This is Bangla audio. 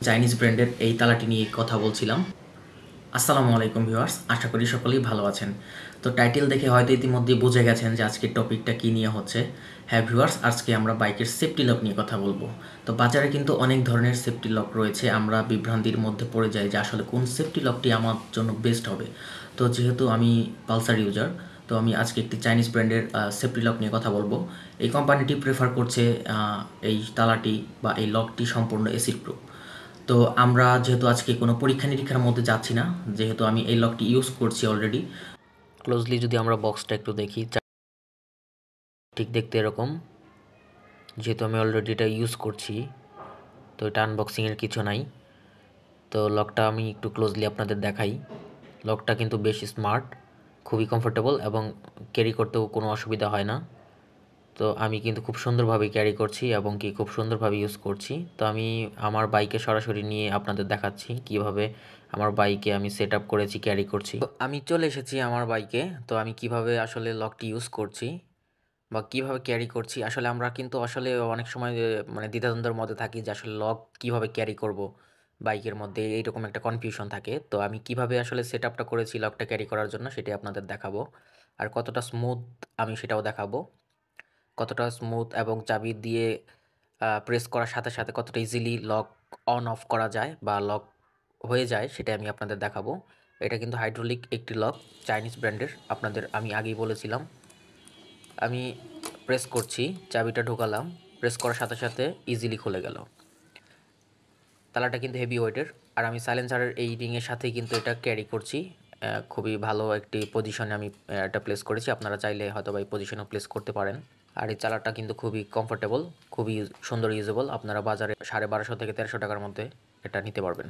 চাইনিজ ব্র্যান্ডের এই তালাটি নিয়ে কথা বলছিলাম। আসসালামু আলাইকুম ভিউয়ার্স, আশা করি সকলেই ভালো আছেন। তো টাইটেল দেখে হয়তো ইতিমধ্যে বুঝে গেছেন যে আজকের টপিকটা কী নিয়ে হচ্ছে। হ্যাঁ ভিউয়ার্স, আজকে আমরা বাইকের সেফটি লক নিয়ে কথা বলবো। তো বাজারে কিন্তু অনেক ধরনের সেফটি লক রয়েছে, আমরা বিভ্রান্তির মধ্যে পড়ে যাই যে আসলে কোন সেফটি লকটি আমার জন্য বেস্ট হবে। তো যেহেতু আমি পালসার ইউজার, তো আমি আজকে একটি চাইনিজ ব্র্যান্ডের সেফটি লক নিয়ে কথা বলবো। এই কোম্পানিটি প্রেফার করছে এই তালাটি বা এই লকটি সম্পূর্ণ অ্যাসিড প্রুফ। তো আমরা যেহেতু আজকে কোনো পরীক্ষা নিরীক্ষার মধ্যে যাচ্ছি না, যেহেতু আমি এই লকটি ইউজ করছি অলরেডি। ক্লোজলি যদি আমরা বক্সটা একটু দেখি, ঠিক দেখতে এরকম। যেহেতু আমি অলরেডি এটা ইউজ করছি, তো এটা আনবক্সিংয়ের কিছু নাই। তো লকটা আমি একটু ক্লোজলি আপনাদের দেখাই। লকটা কিন্তু বেশ স্মার্ট, খুবই কমফোর্টেবল এবং ক্যারি করতেও কোনো অসুবিধা হয় না। তো আমি কিন্তু খুব সুন্দরভাবে ক্যারি করছি এবং খুব সুন্দরভাবে ইউজ করছি। তো আমি আমার বাইকে সরাসরি নিয়ে আপনাদের দেখাচ্ছি কিভাবে আমার বাইকে আমি সেট আপ করেছি, ক্যারি করছি। তো আমি চলে এসেছি আমার বাইকে। তো আমি কিভাবে আসলে লকটি ইউজ করছি বা কিভাবে ক্যারি করছি, আসলে আমরা কিন্তু আসলে অনেক সময় মানে দ্বিধাদ্বন্দ্বের মধ্যে থাকি যে আসলে লক কিভাবে ক্যারি করব বাইকের মধ্যে, এইরকম একটা কনফিউশন থাকে। তো আমি কিভাবে আসলে সেট আপটা করেছি লকটা ক্যারি করার জন্য সেটাই আপনাদের দেখাবো, আর কতটা স্মুথ আমি সেটাও দেখাবো। কতটা স্মুথ এবং চাবি দিয়ে প্রেস করার সাথে সাথে কতটা ইজিলি লক অন অফ করা যায় বা লক হয়ে যায় সেটা আমি আপনাদের দেখাবো। এটা কিন্তু হাইড্রোলিক একটি লক, চাইনিজ ব্র্যান্ডের, আপনাদের আমি আগেই বলেছিলাম। আমি প্রেস করছি, চাবিটা ঢোকালাম, প্রেস করার সাথে সাথে ইজিলি খুলে গেল। তালাটা কিন্তু হেভি ওয়েটের, আর আমি সাইলেন্সারের এই রিংয়ের সাথেই কিন্তু এটা ক্যারি করছি। খুবই ভালো একটি পজিশনে আমি এটা প্লেস করেছি, আপনারা চাইলে হয়তো বা এই পজিশনেও প্লেস করতে পারেন। আর এই চালাটা কিন্তু খুবই কমফোর্টেবল, খুবই সুন্দর ইউজেবল। আপনারা বাজারে 1250 থেকে 1300 টাকার মধ্যে এটা নিতে পারবেন।